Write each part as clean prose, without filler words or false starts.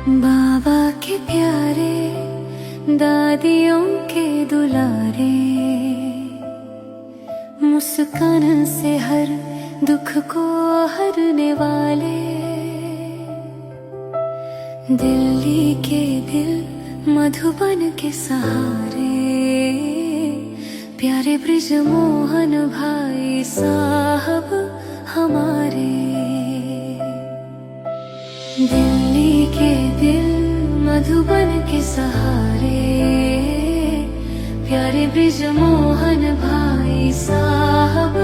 बाबा के प्यारे, दादियों के दुलारे, मुस्कान से हर दुख को हरने वाले, दिल्ली के दिल मधुबन के सहारे, प्यारे ब्रिज मोहन भाई साहब हमारे। दिल्ली के दिल मधुबन के सहारे, प्यारे ब्रिज मोहन भाई साहब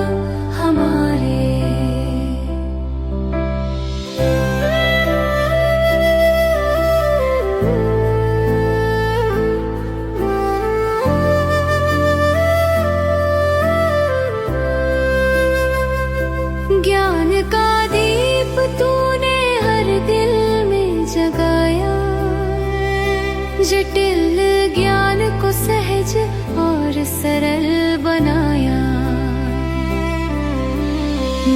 हमारे। ज्ञान का दीप तूने हर दिल में जगाया, जटिल ज्ञान को सहज और सरल बनाया।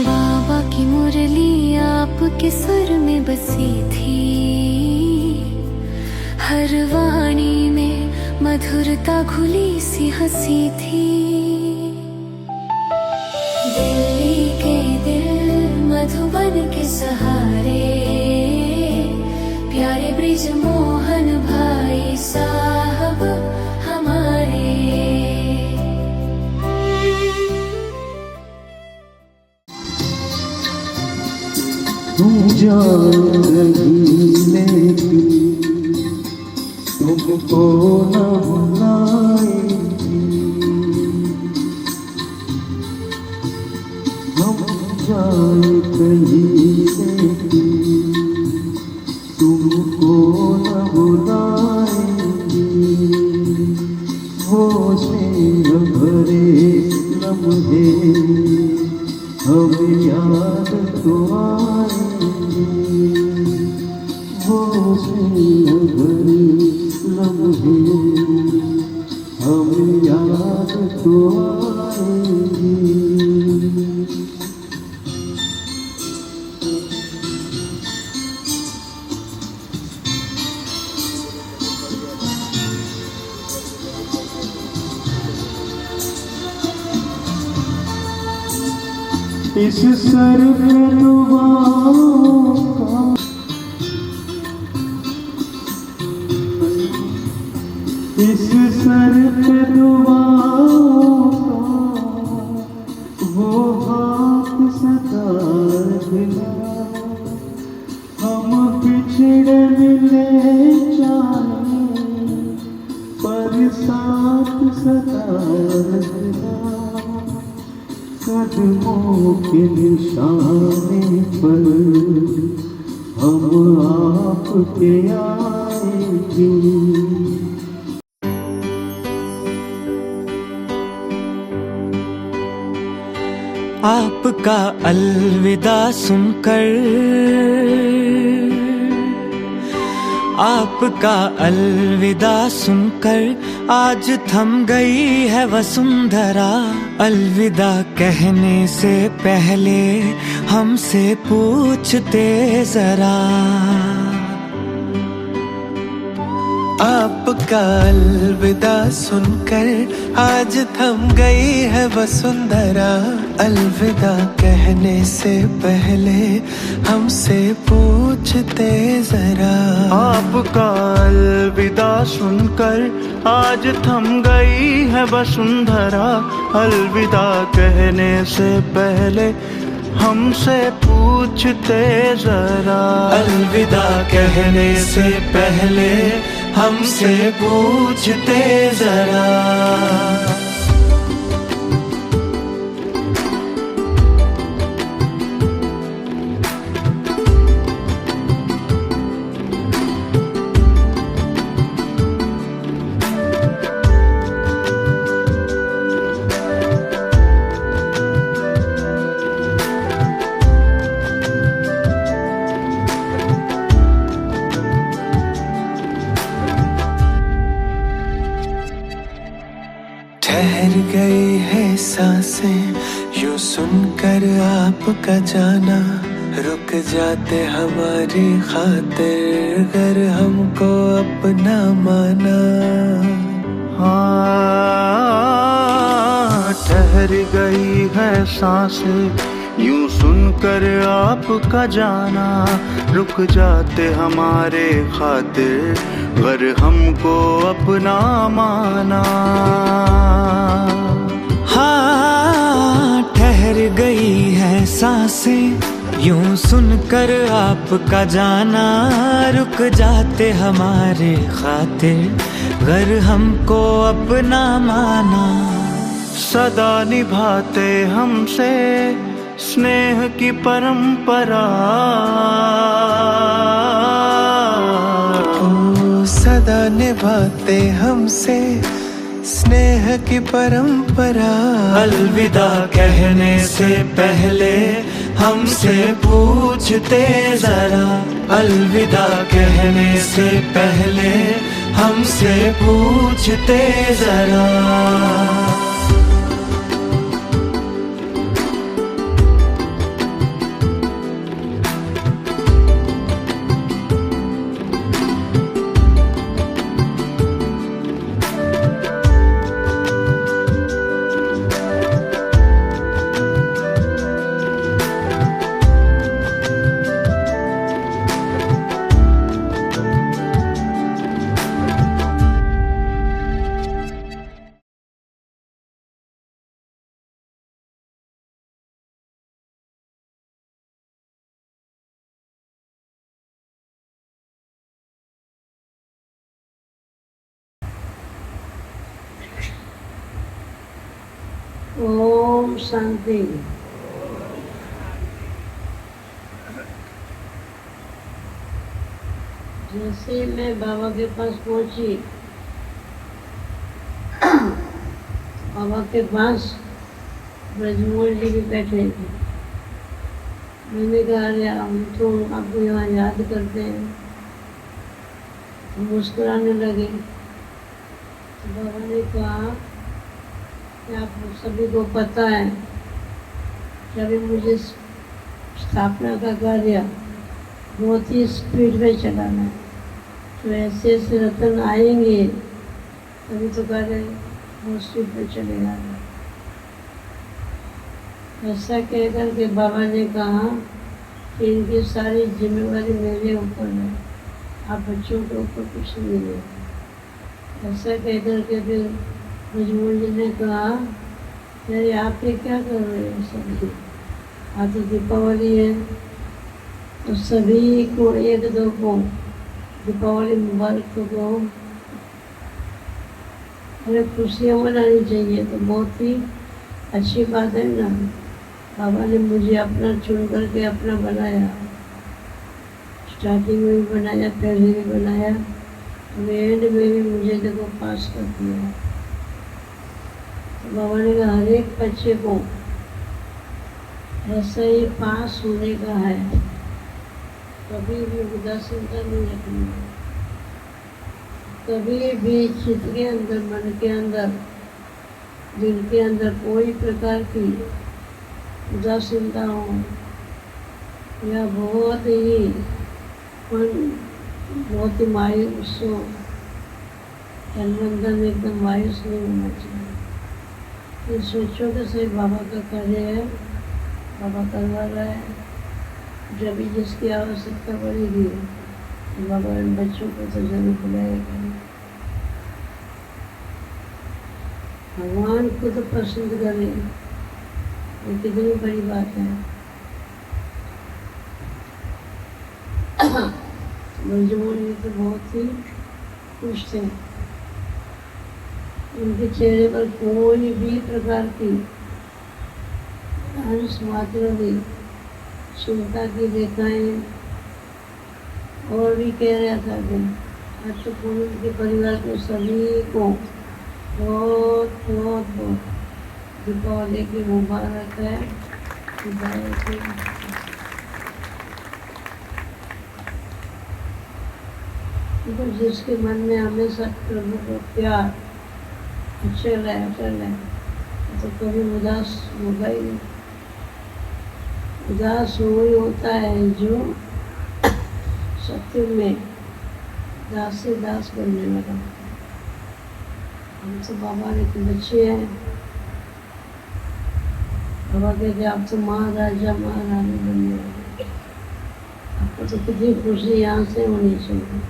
बाबा की मुरली आपके सुर में बसी थी, हर वाणी में मधुरता घुली सी हंसी थी। दिल्ली के दिल मधुबन के सहारे, प्यारे ब्रिज मोहन भाई साहब हमारे। तू जान रही लेकिन तुमको न भुलाएगी, हम जाए कहीं लेकिन तुमको न भुलाएंगे। वो स्नेह भरे लम्हे हमें याद तो आएंगे, वो स्नेह भरे लम्हे हमें याद तो आएंगे। इस सर पे दुआओं का, इस सर पे दुआओं का वो हाथ सदा दिला। हम पिछड़े मिले जाए पर साथ सदा दिला। कदमों के निशाने पर हम आपके आएंगे। आपका अलविदा सुनकर, आपका अलविदा सुनकर आज थम गई है वसुंधरा। अलविदा कहने से पहले हमसे पूछते जरा। आपका अलविदा सुनकर आज थम गई है वसुंधरा। अलविदा कहने से पहले हमसे पूछते जरा। आपका अलविदा सुनकर आज थम गई है वसुंधरा। अलविदा कहने से पहले हमसे पूछते जरा। अलविदा कहने से पहले हमसे पूछते जरा। ठहर गई है सांसें यूं सुनकर आपका जाना। रुक जाते हमारी खातिर अगर हमको अपना माना। हाँ, ठहर गई है सांसें यूं सुनकर आपका जाना, रुक जाते हमारे खातिर अगर हमको अपना माना। हाँ, ठहर गई है सांसें यूं सुनकर आपका जाना, रुक जाते हमारे खातिर अगर हमको अपना माना। सदा निभाते हमसे स्नेह की परंपरा, ओ सदा निभाते हमसे स्नेह की परंपरा। अलविदा कहने से पहले हमसे पूछते जरा, अलविदा कहने से पहले हमसे पूछते जरा। ओम शांति। जैसे मैं बाबा के पास पहुंची, बाबा के पास ब्रजमोहन जी भी बैठे थे। मैंने कहा अरे हम तो आपको यहाँ याद करते हैं। मुस्कुराने लगे। तो बाबा ने कहा कि आप सभी को पता है कि अभी मुझे स्थापना का कार्य बहुत ही स्पीड में चलाना है, तो ऐसे ऐसे रतन आएंगे तभी तो कार्य बहुत स्पीड में चलेगा। ऐसा कहकर के बाबा ने कहा कि इनकी सारी जिम्मेवारी मेरे ऊपर है, आप बच्चों के ऊपर कुछ नहीं है। ऐसा कहकर के फिर ब्रजमोहन जी ने कहा अरे आप ये क्या कर रहे हैं सभी, आज तो दीपावली है, तो सभी को एक दो को दीपावली मुबारक को दो। अरे खुशियाँ मनानी चाहिए, तो बहुत ही अच्छी बात है ना। बाबा ने मुझे अपना चुन करके अपना बनाया, स्टार्टिंग में भी बनाया, पहले भी बनाया, तो एंड में भी मुझे देखो पास कर दिया। तो बाबा ने कहा हर एक बच्चे को ऐसा ही पास होने का है, कभी भी उदासीनता नहीं रखनी है, कभी भी चित्त के अंदर, मन के अंदर, दिल के अंदर कोई प्रकार की उदासीनता हो या बहुत ही मायूस हो, तन एकदम मायूस नहीं होना चाहिए। ये सोचो कि सही बाबा का कार्य है, बाबा करवा रहा है। जब भी जिसकी आवश्यकता पड़ेगी तो बाबा इन बच्चों को तो जरूर बुलाएगा। भगवान को तो पसंद करें, ये कितनी बड़ी बात है। ब्रजमोहन जी तो बहुत ही खुश थे। उनके चेहरे पर कोई भी प्रकार की अंश मात्र भी चिंता की रेखाएं, और भी कह रहा था कि आज तो पूरे उनके परिवार को सभी को बहुत बहुत बहुत दीपावली की मुबारक है। तो जिसके मन में हमेशा प्रभु को प्यार अचल है तो कभी उदास होगा ही नहीं। दास वही होता है जो सत्य में दास से दास बनने लगा। हम तो बाबा के बच्चे हैं। बाबा कहते आप तो महाराजा महारानी बनने वाले। आपको तो कितनी खुशी यहाँ से होनी चाहिए,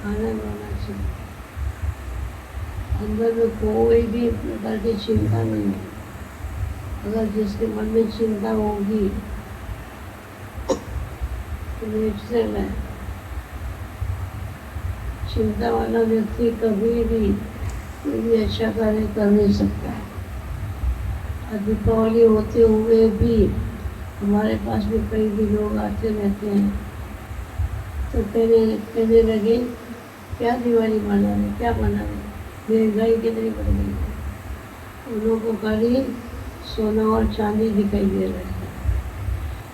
आनंद होना चाहिए। अंदर में कोई भी प्रकार की चिंता नहीं है। अगर जिसके मन में चिंता होगी तो नेचुरल है। चिंता वाला व्यक्ति कभी भी कोई भी अच्छा कार्य कर नहीं सकता है। दीपावली होते हुए भी हमारे पास भी कई भी लोग आते रहते हैं, तो कहने लगे क्या दिवाली मना रहे, क्या मना रहे, महंगाई कितनी बढ़ गई है। उन लोगों को खाली सोना और चांदी दिखाई दे रहा है,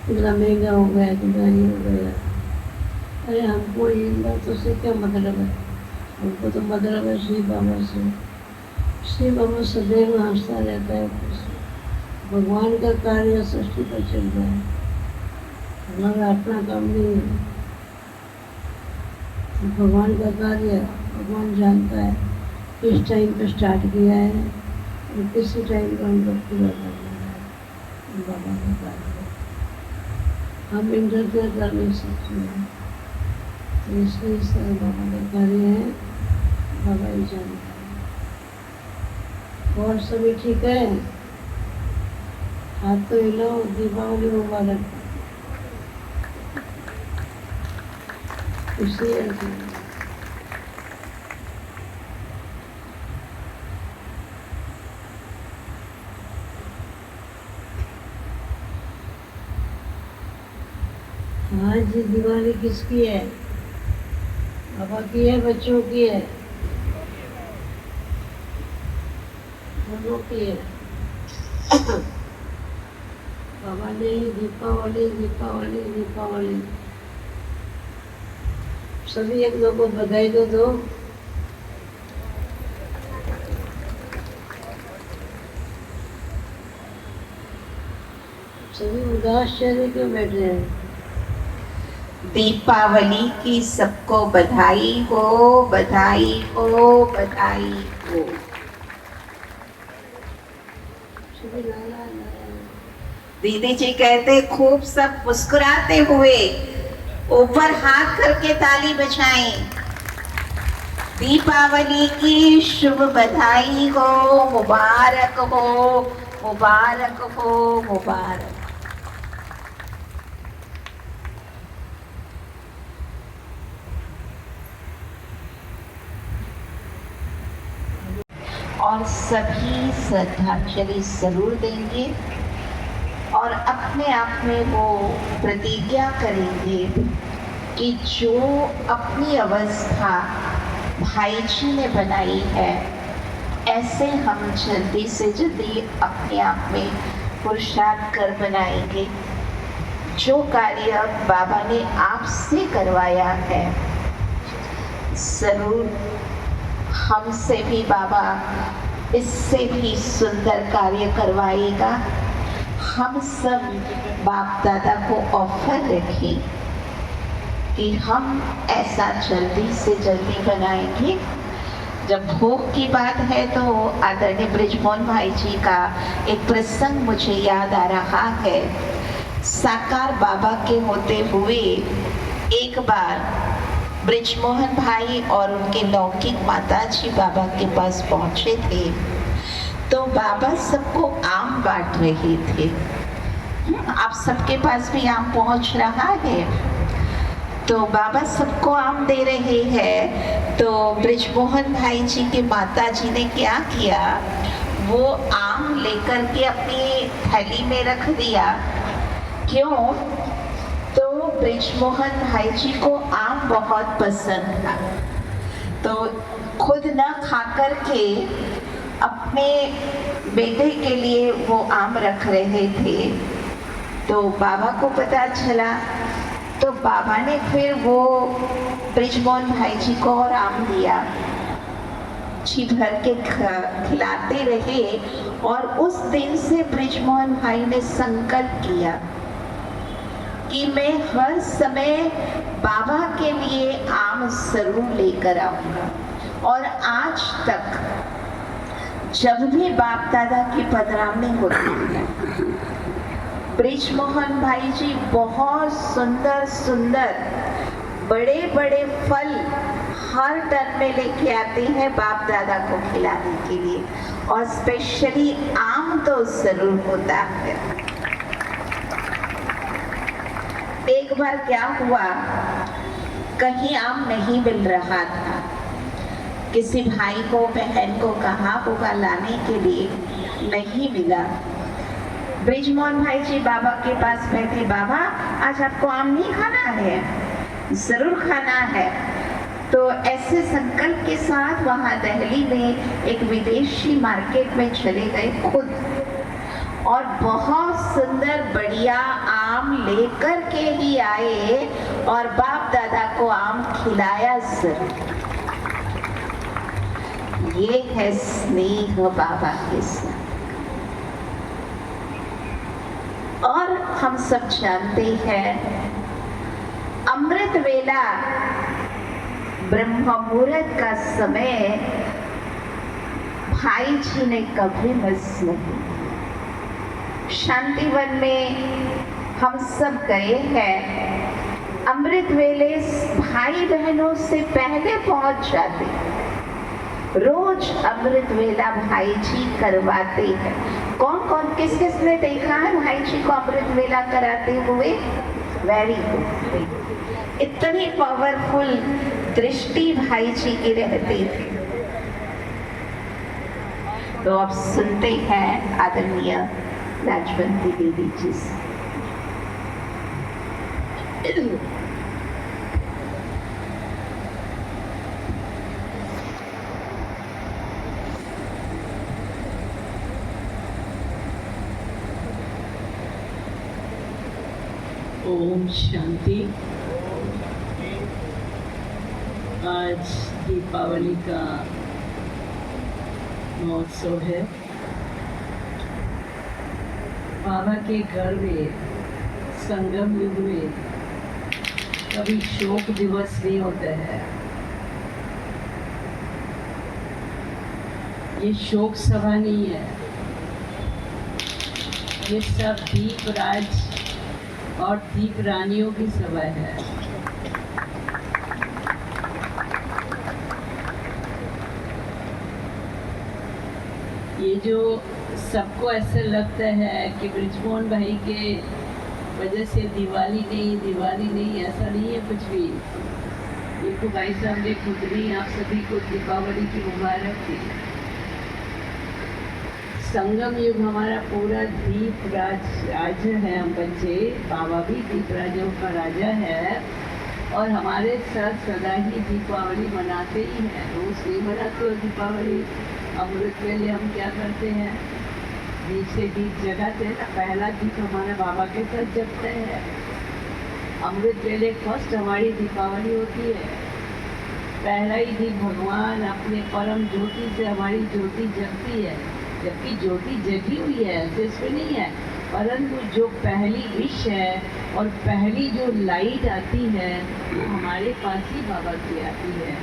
कितना महंगा हो गया, कितना नहीं हो गया। अरे हमको इन बातों से क्या मतलब है? हमको तो मतलब है श्री बाबा से। श्री बाबा सदैव हंसता रहता है। भगवान का कार्य सृष्टि पर चल रहा है, हमारा अपना काम नहीं है। भगवान का कार्य भगवान जानता है किस टाइम पे स्टार्ट किया है और किस टाइम पर हमको पूरा करना है। बाबा का कार्य हम इंटरफेयर कर नहीं सकते हैं, तो इसलिए सर बाबा का कार्य है, बाबा ही जानता है। और सभी ठीक है? हाथ तो हिलाओ, दीपावली मुबारक। खुशी है। आज दिवाली किसकी है? बाबा की है, बच्चों की है? दोनों की है। बाबा ने दीपावली दीपावली दीपावली सभी एक लोग को बधाई तो दो। सभी उदास चेहरे क्यों बैठे हैं? दीपावली की सबको बधाई हो, बधाई हो, बधाई हो। सभी लाला दीदी जी कहते खूब सब मुस्कुराते हुए ऊपर हाथ करके ताली बजाएं। दीपावली की शुभ बधाई हो, मुबारक हो, मुबारक हो, मुबारक। और सभी श्रद्धांजलि जरूर देंगे और अपने आप में वो प्रतिज्ञा करेंगे कि जो अपनी अवस्था भाई जी ने बनाई है, ऐसे हम जल्दी से जल्दी अपने आप में पुरुषार्थ कर बनाएंगे। जो कार्य बाबा ने आपसे करवाया है, जरूर हमसे भी बाबा इससे भी सुंदर कार्य करवाएगा। हम सब बाप दादा को ऑफर रखें कि हम ऐसा जल्दी से जल्दी बनाएंगे। जब भोग की बात है तो आदरणीय ब्रिजमोहन भाई जी का एक प्रसंग मुझे याद आ रहा है। साकार बाबा के होते हुए एक बार ब्रिजमोहन भाई और उनके लौकिक माता जी बाबा के पास पहुंचे थे, तो बाबा सबको आम बांट रहे थे। आप सबके पास भी आम पहुंच रहा है, तो बाबा सबको आम दे रहे हैं। तो ब्रिजमोहन भाई जी के माता जी ने क्या किया, वो आम लेकर के अपनी थैली में रख दिया। क्यों? तो ब्रिजमोहन भाई जी को आम बहुत पसंद था, तो खुद न खा कर के अपने बेटे के लिए वो आम रख रहे थे। तो बाबा को पता चला, तो बाबा ने फिर वो ब्रिजमोहन भाई जी को और आम दिया। जी भर के खिलाते रहे। और उस दिन से बृजमोहन भाई ने संकल्प किया कि मैं हर समय बाबा के लिए आम जरूर लेकर आऊंगा। और आज तक जब भी बाप दादा की पधरावनी होती है, बृजमोहन भाई जी बहुत सुंदर सुंदर बड़े बड़े फल हर टन में लेके आते हैं बाप दादा को खिलाने के लिए। और स्पेशली आम तो जरूर होता है। एक बार क्या हुआ, कहीं आम नहीं मिल रहा था। किसी भाई को बहन को कहा होगा लाने के लिए, नहीं मिला। बृजमोहन भाई जी बाबा के पास बैठे, बाबा आज आपको आम नहीं खाना है? जरूर खाना है। तो ऐसे संकल्प के साथ वहाँ दिल्ली में एक विदेशी मार्केट में चले गए खुद, और बहुत सुंदर बढ़िया आम लेकर के ही आए और बाप दादा को आम खिलाया जरूर। ये है स्नेह बाबा के साथ। और हम सब जानते हैं अमृत वेला ब्रह्म मुहूर्त का समय भाई जी ने कभी मिस नहीं। शांतिवन में हम सब गए हैं, अमृत वेले भाई बहनों से पहले पहुंच जाते। रोज अमृत वेला भाई जी करवाते हैं। कौन कौन किस किस ने देखा है भाई जी को अमृत वेला कराते हुए? Very good. इतनी पावरफुल दृष्टि भाई जी की रहती थी। तो अब सुनते हैं आदरणीय राजवंती देवी जी से। ओम शांति। आज दीपावली का महोत्सव है। बाबा के घर में संगम युग में कभी शोक दिवस नहीं होता है। ये शोक सभा नहीं है, ये सब दीप राज और दीप रानियों की सभा है। ये जो सबको ऐसे लगता है कि बृजमोहन भाई के वजह से दिवाली नहीं, ऐसा नहीं है कुछ भी। देखो भाई साहब ने खुद नहीं आप सभी को दीपावली की मुबारक दी। संगम युग हमारा पूरा दीप राज है। हम बच्चे, बाबा भी दीप राजों का राजा है। और हमारे साथ सदा ही दीपावली मनाते ही हैं। रोज नहीं मनाते हो दीपावली। अमृत वेले हम क्या करते हैं, दीप से दीप जगाते हैं। पहला दीप हमारा बाबा के साथ जगता है। अमृत वेले फर्स्ट हमारी दीपावली होती है। पहला ही दीप भगवान अपने परम ज्योति से हमारी ज्योति जगती है। जबकि ज्योति जगी हुई है, ऐसे इसमें नहीं है, परंतु जो पहली विश है और पहली जो लाइट आती है वो हमारे पास ही बाबा की आती है।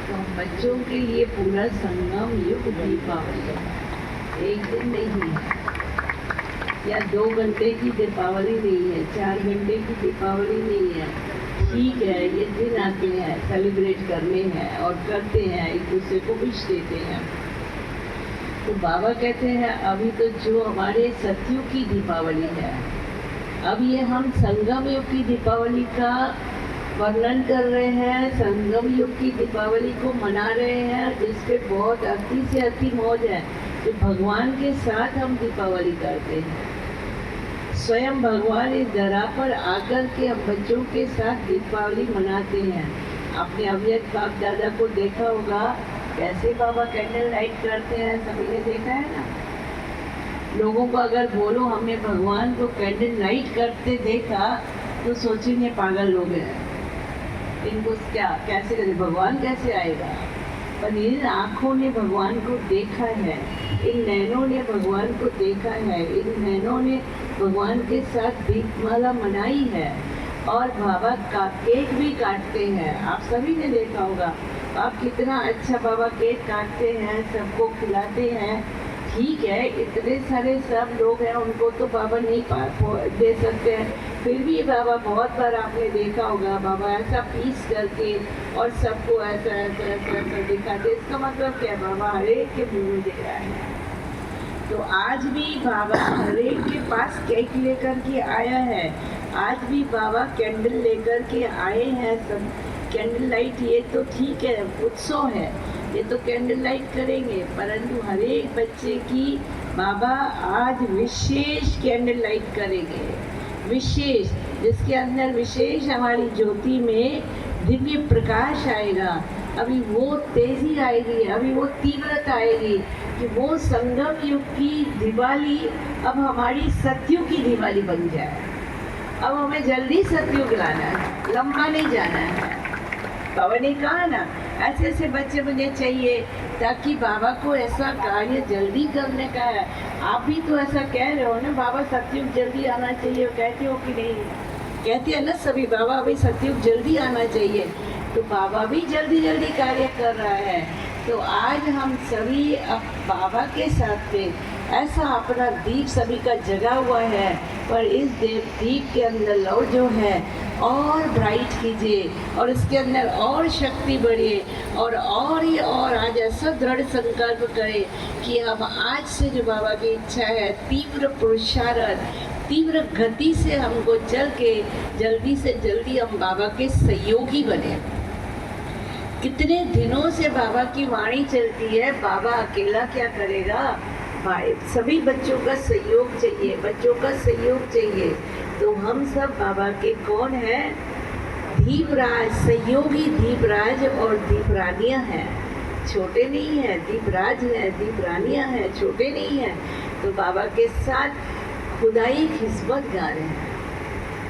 तो हम बच्चों के लिए पूरा संगम युग दीपावली है। एक दिन नहीं है या 2 घंटे की दीपावली नहीं है, 4 घंटे की दीपावली नहीं है। ठीक है, ये दिन आते हैं, सेलिब्रेट करने हैं और करते हैं, एक दूसरे को विश देते हैं। तो बाबा कहते हैं अभी तो जो हमारे सतयुग की दीपावली है, अब ये हम संगम युग की दीपावली का वर्णन कर रहे हैं। संगम युग की दीपावली को मना रहे हैं, जिसपे बहुत अति से अति मौज है। तो भगवान के साथ हम दीपावली करते हैं। स्वयं भगवान इस धरा पर आकर के हम बच्चों के साथ दीपावली मनाते हैं। आपने अव्यक्त बाप दादा को देखा होगा, कैसे बाबा कैंडल लाइट करते हैं, सभी ने देखा है ना। लोगों को अगर बोलो हमने भगवान को कैंडल लाइट करते देखा तो सोचेंगे पागल लोग हैं, इनको क्या कैसे करे, भगवान कैसे आएगा। पर इन आँखों ने भगवान को देखा है, इन नैनों ने भगवान को देखा है, इन नैनों ने भगवान के साथ दीपमाला मनाई है। और बाबा का केक भी काटते हैं, आप सभी ने देखा होगा। आप कितना अच्छा बाबा केक काटते हैं, सबको खिलाते हैं। ठीक है, इतने सारे सब लोग हैं, उनको तो बाबा नहीं दे सकते हैं, फिर भी बाबा बहुत बार आपने देखा होगा बाबा ऐसा पीस करके और सबको ऐसा ऐसा ऐसा ऐसा दिखाते। इसका मतलब क्या, बाबा हर एक के मुँह में दे रहा है। तो आज भी बाबा हर एक के पास केक लेकर के आया है, आज भी बाबा कैंडल लेकर के आए हैं। सब कैंडल लाइट, ये तो ठीक है, उत्सव है, ये तो कैंडल लाइट करेंगे, परंतु हर एक बच्चे की बाबा आज विशेष कैंडल लाइट करेंगे, विशेष, जिसके अंदर विशेष हमारी ज्योति में दिव्य प्रकाश आएगा। अभी वो तेजी आएगी, अभी वो तीव्रता आएगी कि वो संगम युग की दिवाली अब हमारी सतयुग की दिवाली बन जाए। अब हमें जल्दी सतयुग लाना है, लंबा नहीं जाना है। बाबा ने कहा ना, ऐसे ऐसे बच्चे मुझे चाहिए ताकि बाबा को ऐसा कार्य जल्दी करने का है। आप भी तो ऐसा कह रहे हो ना, बाबा सतयुग जल्दी आना चाहिए, कहते हो कि नहीं? कहते हैं ना सभी, बाबा अभी सतयुग जल्दी आना चाहिए। तो बाबा भी जल्दी जल्दी कार्य कर रहा है। तो आज हम सभी अब बाबा के साथ में ऐसा अपना दीप सभी का जगा हुआ है, पर इस दीप के अंदर लौ जो है और ब्राइट कीजिए और इसके अंदर और शक्ति बढ़े और ही और आज ऐसा दृढ़ संकल्प करें कि हम आज से जो बाबा की इच्छा है, तीव्र पुरुषार्थ, तीव्र गति से हमको चल के जल्दी से जल्दी हम बाबा के सहयोगी बने। कितने दिनों से बाबा की वाणी चलती है, बाबा अकेला क्या करेगा? भाई सभी बच्चों का सहयोग चाहिए, बच्चों का सहयोग चाहिए। तो हम सब बाबा के कौन हैं? दीपराज, सहयोगी दीपराज और दीपरानियाँ हैं, छोटे नहीं हैं। दीपराज हैं, दीपरानियाँ हैं, छोटे नहीं हैं। तो बाबा के साथ खुदाई खिस्मत गा रहे हैं।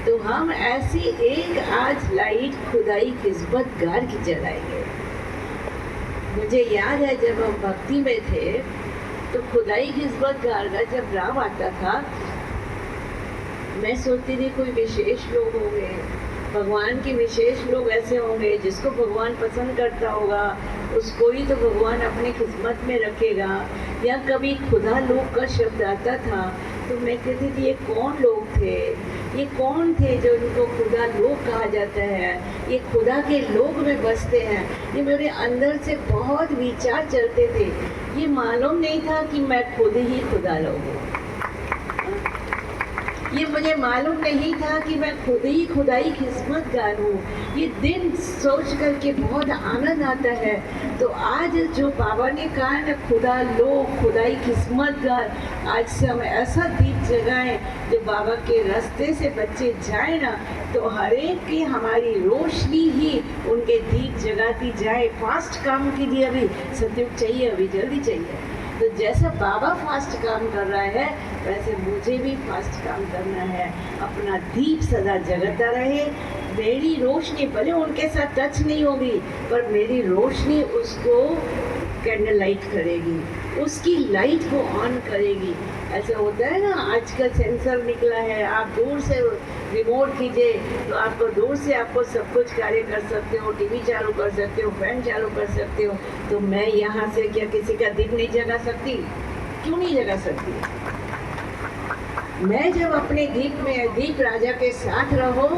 तो हम ऐसी एक आज लाइट खुदाई खिस्मत गार की जलाएंगे। मुझे याद है जब हम भक्ति में थे तो खुदाई खिस्मत गार का जब राम आता था, मैं सोचती थी कोई विशेष लोग होंगे, भगवान के विशेष लोग ऐसे होंगे जिसको भगवान पसंद करता होगा, उसको ही तो भगवान अपनी खिस्मत में रखेगा। या कभी खुदा लोग का शब्द आता था तो मैं कहती थी ये कौन लोग थे, ये कौन थे जो उनको खुदा लोग कहा जाता है, ये खुदा के लोग में बसते हैं। ये मेरे अंदर से बहुत विचार चलते थे, ये मालूम नहीं था कि मैं खुद ही खुदा लोग हूँ। ये मुझे मालूम नहीं था कि मैं खुद ही खुदाई खिस्मत गार हूँ। ये दिन सोच कर के बहुत आनंद आता है। तो आज जो बाबा ने कहा ना, खुदा लोग, खुदाई खिस्मत गार, आज से हम ऐसा दीप जगाएं जो बाबा के रास्ते से बच्चे जाए ना, तो हर एक की हमारी रोशनी ही उनके दीप जगाती जाए। फास्ट काम कीजिए, अभी सतयुग चाहिए, अभी जल्दी चाहिए। तो जैसा बाबा फास्ट काम कर रहा है वैसे मुझे भी फास्ट काम करना है। अपना दीप सदा जगता रहे, मेरी रोशनी भले उनके साथ टच नहीं होगी पर मेरी रोशनी उसको कैंडल लाइट करेगी, उसकी लाइट को ऑन करेगी। ऐसा होता है ना, आजकल सेंसर निकला है, आप दूर से रिमोट कीजिए तो आपको दूर से आपको सब कुछ कार्य कर सकते हो, टीवी चालू कर सकते हो, फैन चालू कर सकते हो। तो मैं यहाँ से क्या किसी का दीप नहीं जगा सकती? क्यों नहीं जगा सकती? मैं जब अपने दीप में, दीप राजा के साथ रहो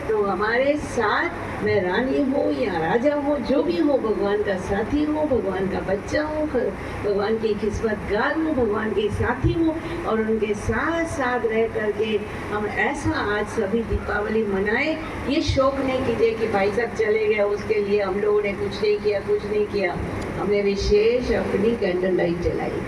तो हमारे साथ मैं रानी हो या राजा हो, जो भी हो, भगवान का साथी हो, भगवान का बच्चा हो, भगवान की खिस्मतगार हो, भगवान के साथी हो, और उनके साथ साथ रह करके हम ऐसा आज सभी दीपावली मनाएं। ये शौक नहीं कीजिए कि भाई साहब चले गए उसके लिए हम लोगों ने कुछ नहीं किया, कुछ नहीं किया। हमने विशेष अपनी कैंडल लाइट जलाई,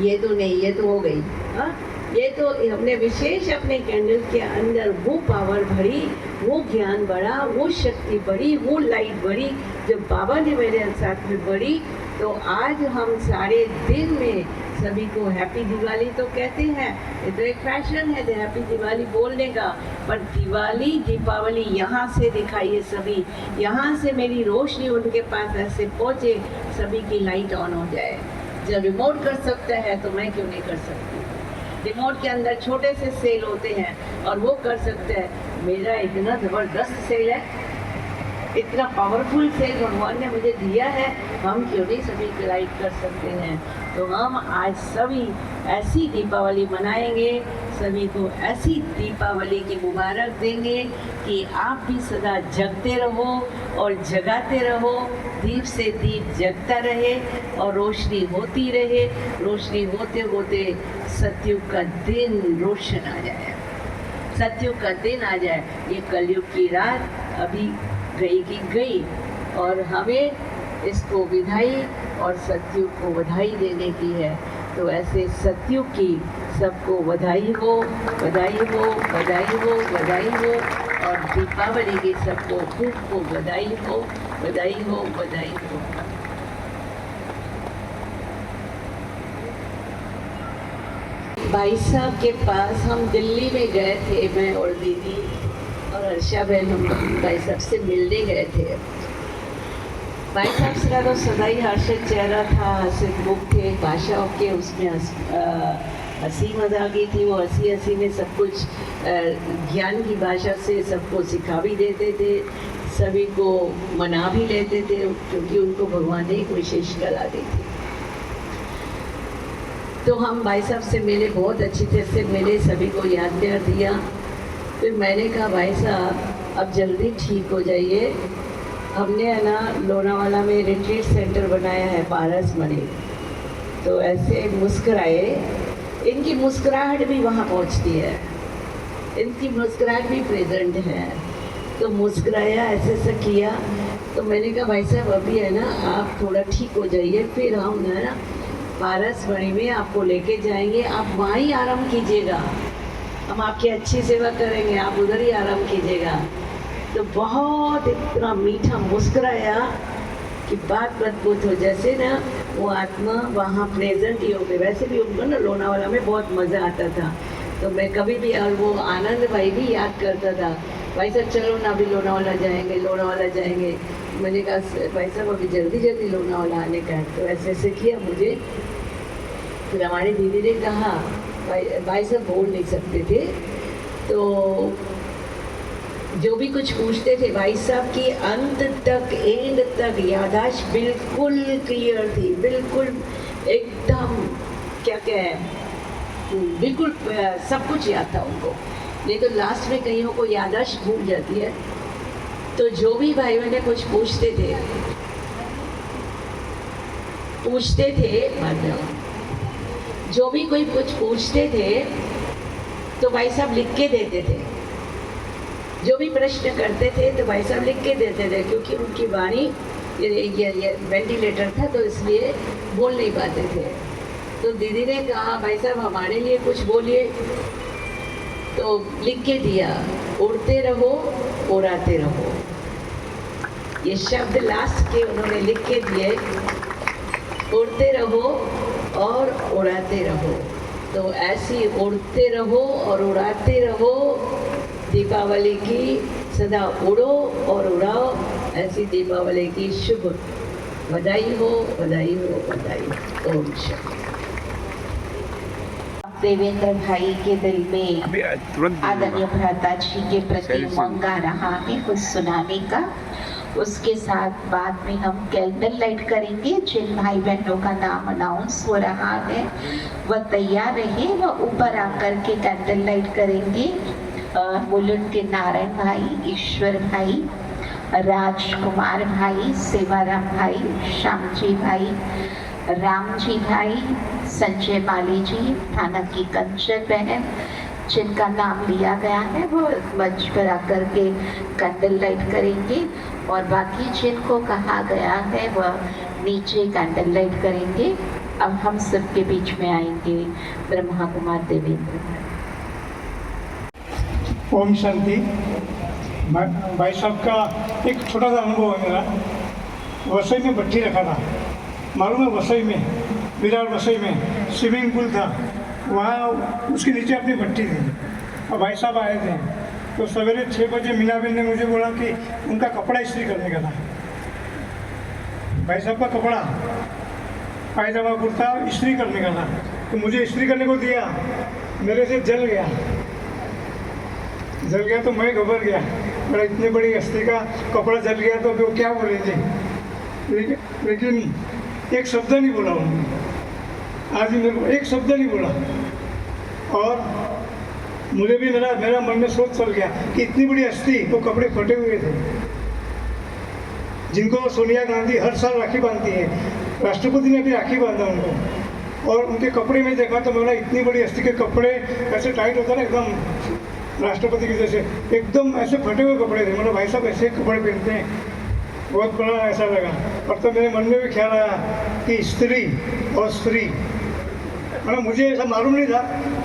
ये तो नहीं, ये तो हो गई। हाँ, ये तो हमने विशेष अपने कैंडल के अंदर वो पावर भरी, वो ज्ञान बढ़ा, वो शक्ति बढ़ी, वो लाइट बढ़ी जब बाबा ने मेरे साथ में बढ़ी। तो आज हम सारे दिन में सभी को हैप्पी दिवाली तो कहते हैं, ये तो एक फैशन है हैप्पी दिवाली बोलने का, पर दिवाली दीपावली यहाँ से दिखाइए सभी, यहाँ से मेरी रोशनी उनके पास ऐसे पहुँचे, सभी की लाइट ऑन हो जाए। जब रिमोट कर सकता है तो मैं क्यों नहीं कर सकती? रिमोट के अंदर छोटे से सेल होते हैं और वो कर सकते हैं। मेरा इतना ज़बरदस्त सेल है, इतना पावरफुल सेल भगवान ने मुझे दिया है, हम क्यों नहीं सभी की लाइट कर सकते हैं? तो हम आज सभी ऐसी दीपावली मनाएंगे, सभी को ऐसी दीपावली की मुबारक देंगे कि आप भी सदा जगते रहो और जगाते रहो, दीप से दीप जगता रहे और रोशनी होती रहे। रोशनी होते होते सतयुग का दिन रोशन आ जाए, सतयुग का दिन आ जाए। ये कलयुग की रात अभी गई की गई और हमें इसको विदाई और सतयुग को बधाई देने की है। तो ऐसे सतयुग की सबको बधाई हो, बधाई हो, बधाई हो, बधाई हो। और दीपावली की सबको खूब बधाई हो, बधाई हो, बधाई हो। भाई साहब के पास हम दिल्ली में गए थे, मैं और दीदी और हर्षा बहन, हम भाई साहब से मिलने गए थे। भाई साहब का तो सदा ही हर्षित चेहरा था, हंसित मुख थे, भाषाओं के उसमें हंसी मजाकी थी। वो हंसी में सब कुछ ज्ञान की भाषा से सबको सिखा भी देते थे, सभी को मना भी लेते थे, क्योंकि उनको भगवान ने एक विशेष कला दी थी। तो हम भाई साहब से मिले, बहुत अच्छी तरह से मिले, सभी को याद प्यार दिया। फिर मैंने कहा भाई साहब अब जल्दी ठीक हो जाइए, हमने है ना लोनावाला में रिट्रीट सेंटर बनाया है पारस मणि। तो ऐसे मुस्कुराए, इनकी मुस्कुराहट भी वहाँ पहुँचती है, इनकी मुस्कुराहट भी प्रेजेंट है। तो मुस्कुराया, ऐसे किया। तो मैंने कहा भाई साहब अभी है ना आप थोड़ा ठीक हो जाइए, फिर हम है ना पारस मणि में आपको लेके जाएंगे, आप वहाँ ही आराम कीजिएगा, हम आपकी अच्छी सेवा करेंगे, आप उधर ही आराम कीजिएगा। तो बहुत इतना मीठा मुस्कुराया कि बात मजबूत हो, जैसे ना वो आत्मा वहाँ प्रेजेंट ही हो गई। वैसे भी उनको ना लोनावाला में बहुत मज़ा आता था, तो मैं कभी भी, और वो आनंद भाई भी याद करता था, भाई साहब चलो ना अभी लोनावाला जाएंगे, लोनावाला जाएंगे। मैंने कहा भाई साहब अभी जल्दी जल्दी लोनावाला आने का है। तो ऐसे ऐसे किया मुझे। फिर हमारी दीदी ने कहा भाई साहब बोल नहीं सकते थे, तो जो भी कुछ पूछते थे भाई साहब की अंत तक, एंड तक याददाश्त बिल्कुल क्लियर थी, बिल्कुल एकदम क्या है, बिल्कुल सब कुछ याद था उनको। नहीं तो लास्ट में कईयों को याददाश्त भूल जाती है। तो जो भी भाई बहने कुछ पूछते थे जो भी कोई कुछ पूछते थे तो भाई साहब लिख के देते थे। जो भी प्रश्न करते थे तो भाई साहब लिख के देते थे, क्योंकि उनकी वाणी ये वेंटिलेटर था तो इसलिए बोल नहीं पाते थे। तो दीदी ने कहा भाई साहब हमारे लिए कुछ बोलिए, तो लिख के दिया, उड़ते रहो उड़ाते रहो। ये शब्द लास्ट के उन्होंने लिख के दिए, उड़ते रहो और उड़ाते रहो। तो ऐसी उड़ते रहो और उड़ाते रहो, दीपावली की सदा उड़ो और उड़ाओ, ऐसी दीपावली की शुभ बधाई हो, बधाई हो, बधाई हो। ओम शांति। देवेंद्र भाई के दिल में आदरणीय भ्राता जी के प्रति उमंग आ रहा है कुछ सुनाने का। उसके साथ बाद में हम कैंडल लाइट करेंगे। जिन भाई बहनों का नाम अनाउंस हो रहा है वह तैयार रहे, वह ऊपर आकर के कैंडल लाइट करेंगे। मुलुंड के नारायण भाई, ईश्वर भाई, राजकुमार भाई, सेवाराम भाई, श्यामजी भाई, रामजी भाई, संजय माली जी, थाना की कंचन बहन, जिनका नाम लिया गया है वो मंच पर आकर के कैंडल लाइट करेंगे। और बाकी जिनको कहा गया है वह नीचे कैंडल लाइट करेंगे। अब हम सबके बीच में आएंगे ब्रह्मा कुमार देवेंद्र। ओम शांति। भाई साहब का एक छोटा सा अनुभव है मेरा। वसई में भट्टी रखा था, मालूम है, वसई में, विराट वसई में स्विमिंग पूल था, वहाँ उसके नीचे अपनी भट्टी थी। और भाई साहब आए थे तो सवेरे 6 बजे मीना बहन ने मुझे बोला कि उनका कपड़ा इस्त्री करने का था। भाई साहब का कपड़ा, पायजामा कुर्ता इस्त्री करने का था, तो मुझे इस्त्री करने को दिया, मेरे से जल गया तो मैं घबरा गया। मेरा इतनी बड़ी हस्ती का कपड़ा जल गया तो वो क्या बोलेंगे, लेकिन एक शब्द नहीं बोला उन्होंने। आज भी मेरे को एक शब्द नहीं बोला। और मुझे भी मेरा मन में सोच चल गया कि इतनी बड़ी हस्ती, वो कपड़े फटे हुए थे, जिनको सोनिया गांधी हर साल राखी बांधती है, राष्ट्रपति ने भी राखी बांधा उनको, और उनके कपड़े में देखा तो मैंने इतनी बड़ी हस्ती के कपड़े ऐसे टाइट होता ना एकदम राष्ट्रपति के जैसे, एकदम ऐसे फटे हुए कपड़े थे। मतलब भाई साहब ऐसे कपड़े पहनते हैं, बहुत बड़ा ऐसा लगा। और तो मेरे मन में भी ख्याल आया कि स्त्री और स्त्री, मतलब मुझे ऐसा मालूम नहीं था,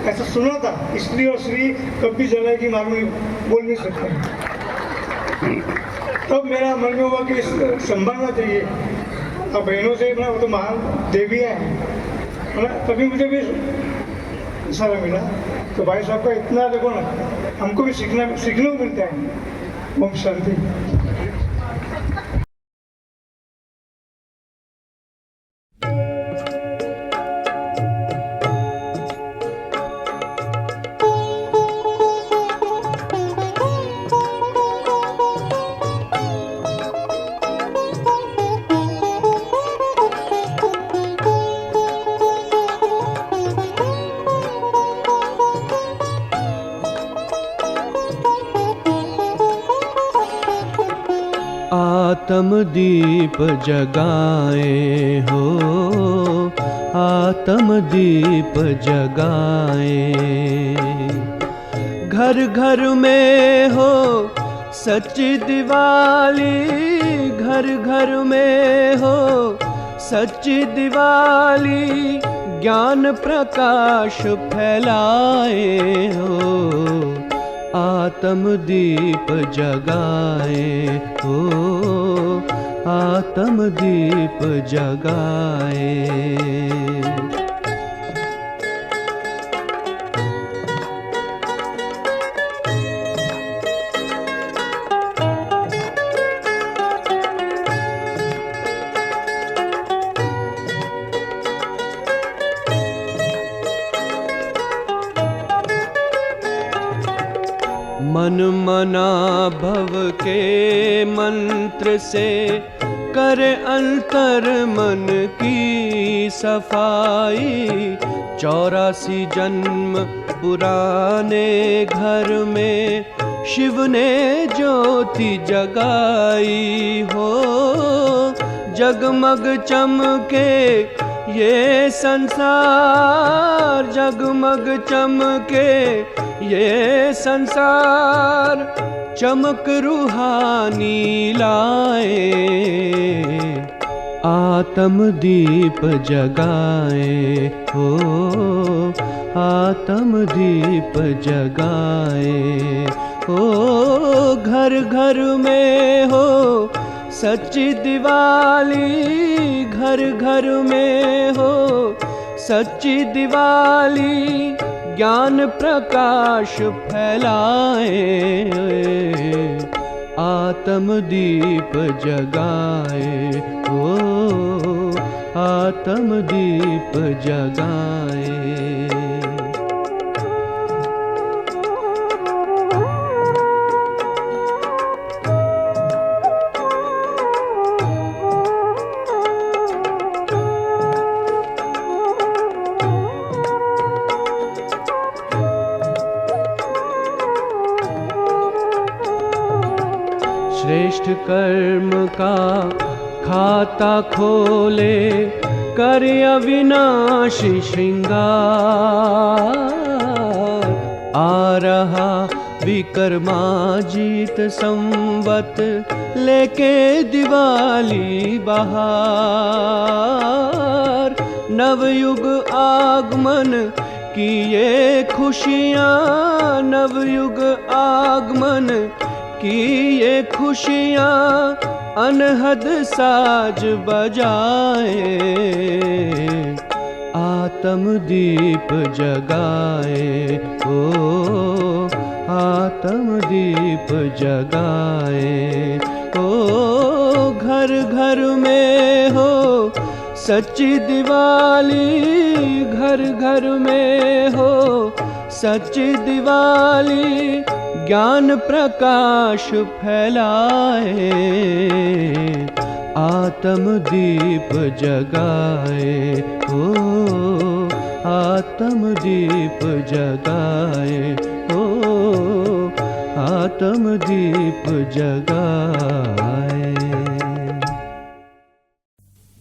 ऐसा सुना था, स्त्री और स्त्री कब भी जलाएगी मालूम नहीं, बोल नहीं सकते। तब मेरा मन में हुआ कि संभालना चाहिए। अब बहनों से वो तो महान देवियाँ हैं, मतलब तभी मुझे भी सारा मिला। तो भाई साहब का इतना देखो ना, हमको भी सीखने को मिलता है। ओम शांति। आत्मदीप जगाए हो, आत्मदीप जगाए। घर घर में हो सच्ची दिवाली, घर घर में हो सच्ची दिवाली, ज्ञान प्रकाश फैलाए हो, आत्मदीप जगाए हो, आत्मदीप जगाए। मन मना भव के मंत्र से करे अंतर मन की सफाई। 84 जन्म पुराने घर में शिव ने ज्योति जगाई हो, जगमग चमके ये संसार, जगमग चमके ये संसार, चमक रूहानी लाए, आत्मदीप जगाए हो, आत्मदीप जगाए हो। घर घर में हो सच्ची दिवाली, घर घर में हो सच्ची दिवाली, ज्ञान प्रकाश फैलाए, आत्मदीप जगाए हो, आत्मदीप जगाए। श्रेष्ठ कर्म का खाता खोले, कर अविनाशी श्रृंगार। आ रहा विक्रमाजीत संवत, लेके दिवाली बहार। नवयुग आगमन की ये खुशियाँ, नवयुग आगमन की ये खुशियाँ, अनहद साज बजाए, आत्म दीप जगाए, ओ आत्म दीप जगाए। ओ घर घर में हो सच्ची दिवाली, घर घर में हो सच्ची दिवाली, ज्ञान प्रकाश फैलाए, आत्म दीप जगाए, ओ आत्म दीप जगाए, ओ आत्म दीप जगाए।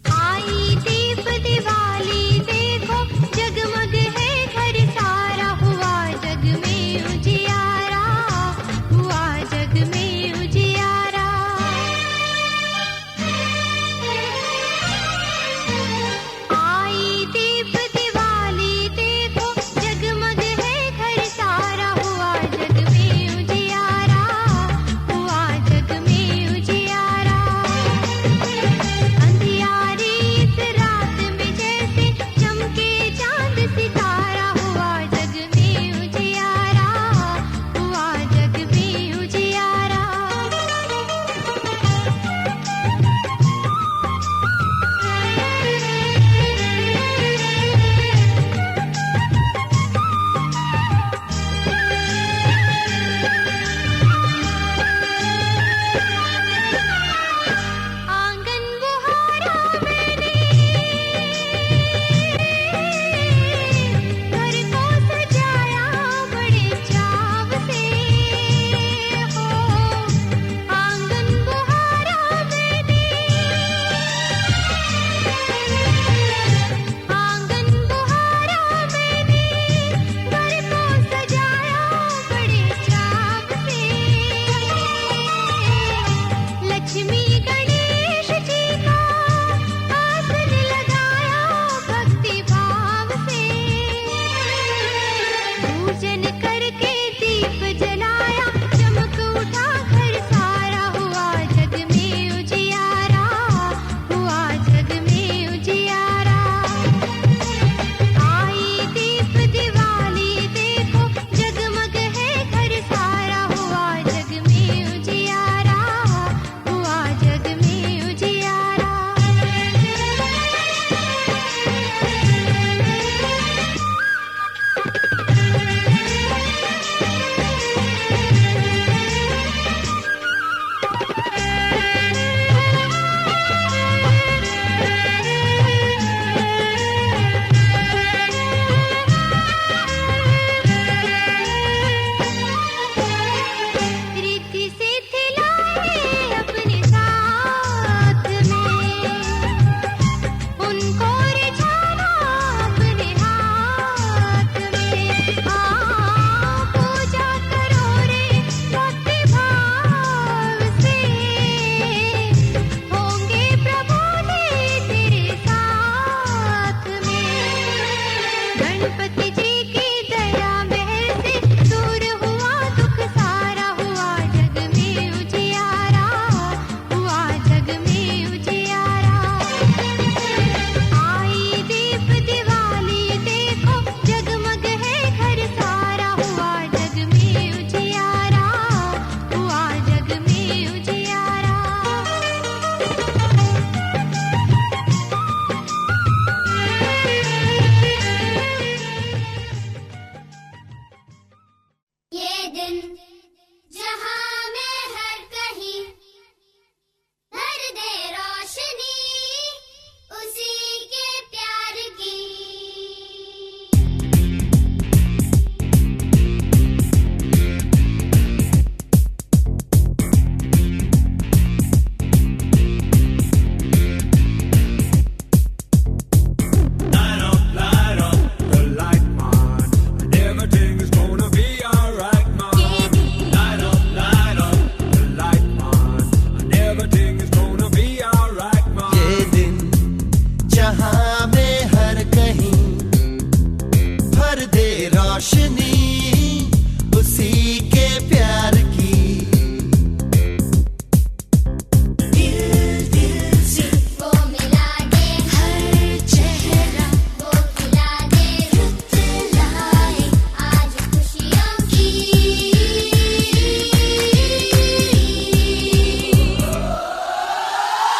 आई दीप दिवाली देखो, जगमग है घर सारा, हुआ जग में उजियारा, हुआ जग में उजियारा। आई दीप दिवाली देखो, जगमग है घर सारा, हुआ जग में उजियारा, हुआ जग में उजियारा।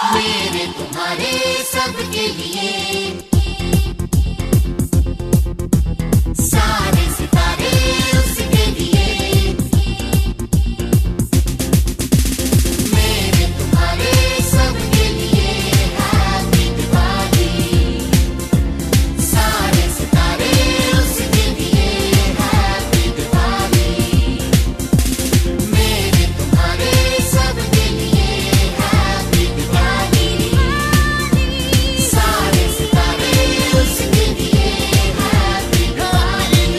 मेरे तुम्हारे सबके लिए सारे सितारे उसके लिए मेरे तुम्हारे सबके लिए हैप्पी दिवाली सारे सितारे उसके लिए हैप्पी दिवाली मेरे तुम्हारे सबके लिए हैप्पी दिवाली सारे सितारे उसके लिए हैप्पी दिवाली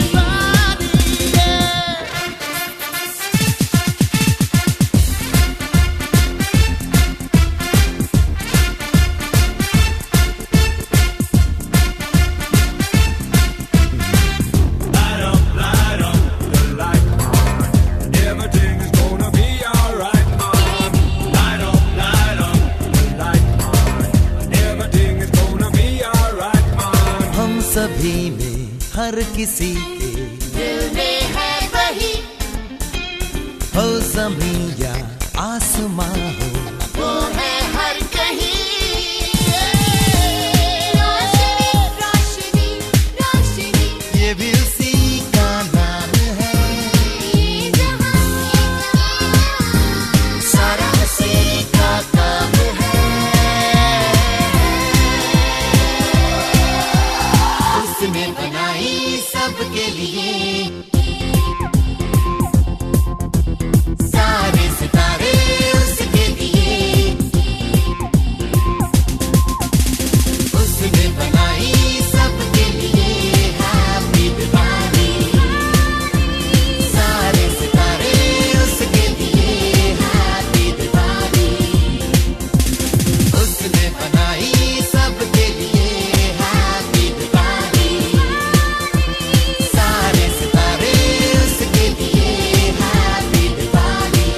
हम सभी में हर किसी के दिल में है वही हो जमीन या आसमां हो वो है हर कहीं रोशनी रोशनी रोशनी ये भी उसी का नाम है ये जहां सारा उसी का काम है उसने बनाई सबके लिए सारे सितारे उसके लिए उसने बनाई सबके लिए हैप्पी दिवाली सारे सितारे उसके लिए हैप्पी दिवाली उसने बनाई सबके लिए हैप्पी दिवाली सारे सितारे उसके लिए हैप्पी दिवाली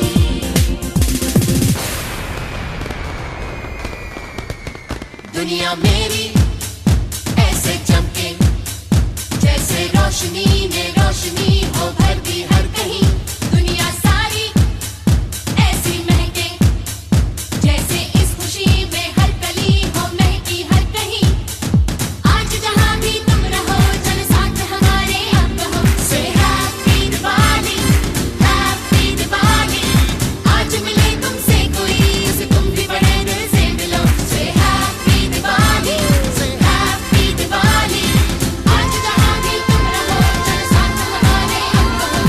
दुनिया मेरी ऐसे चमके जैसे रोशनी में रोशनी हो भरती हर कहीं दुनिया सारी ऐसी महके जैसे इस खुशी में हर कली हो महकी हर कहीं आज जहां भी तुम रहो चल साथ हमारे अब कहो से हैप्पी दिवाली आज मिले तुमसे कोई उसे तुम भी बड़े दिल से मिलो से हैप्पी दिवाली आज जहां भी तुम रहो चल साथ हमारे अब कहो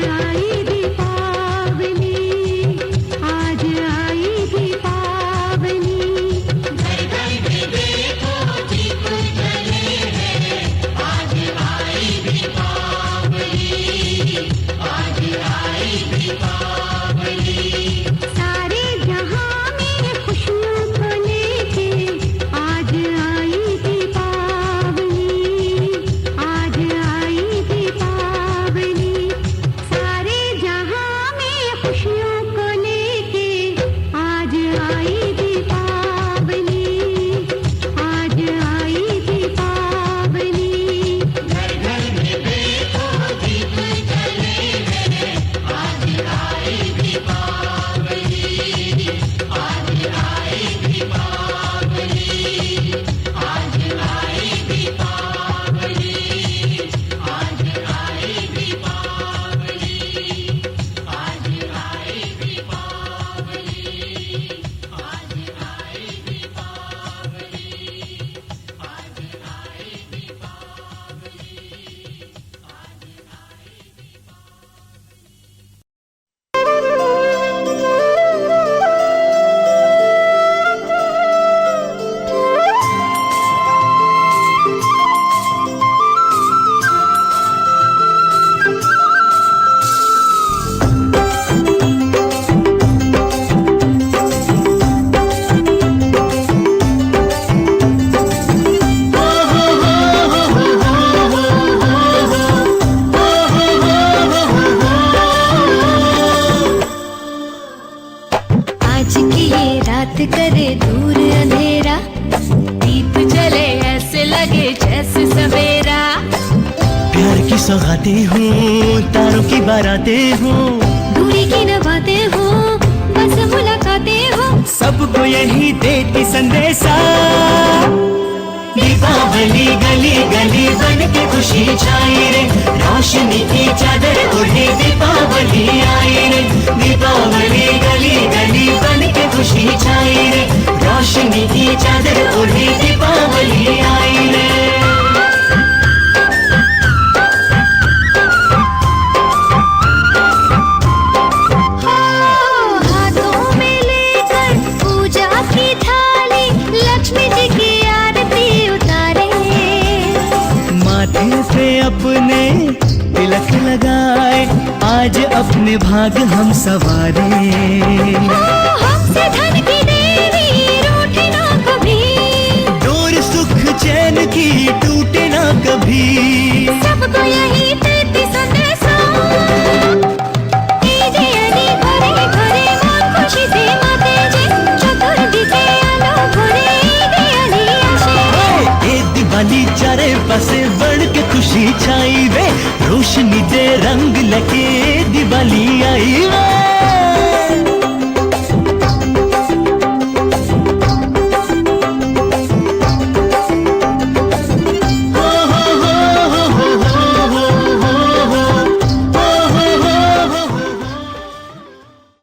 आई दीपावली, आज आई दीपावली। घर घर में देखो दीप जले हैं, आज आई दीपावली, आज आई दीपावली। सारे जहां में खुशियों को लेके आज आई दीपावली, आज आई दीपावली। सारे जहां में खुशियों को लेके आज आई दीपावली, आज आई दीपावली। घर घर में देखो दीप जले हैं, आज आई दीपावली, आज आई दीपावली, आज आई दीपावली, आज आई दीपावली, आज आई दीपावली, आज आई आज की ये रात करे दूर अंधेरा, दीप जले ऐसे लगे जैसे सवेरा। प्यार की सौगातें हूँ, तारों की बारातें हूँ, दूरी की न बातें हो, बस मुलाकातें हो। सबको यही देती संदेशा। दीपावली गली गली बन के खुशी छाई रे, रोशनी की चादर ओढ़े दीपावली आई रे। दीपावली गली गली बन के खुशी छाई रे, रोशनी की चादर ओढ़े दीपावली आई रे। हाथों में लेकर पूजा की थाली, लक्ष्मी जी की आरती उतारे। माथे पे अपने तिलक लगाए, आज अपने भाग हम सवारे। हमसे धन की देवी रूठे ना कभी, डोर सुख चैन की टूटे ना कभी। सबको यही देती संदेशा। दीदी अली घरे घरे मां खुशी से माते जे, चतुर्दिके आलो घरे दीदी अली आशे। ए दिवाली चारे पासे बढ़ के खुशी छाई वे, रोशनी दे रंग लगे दिवाली आई वे।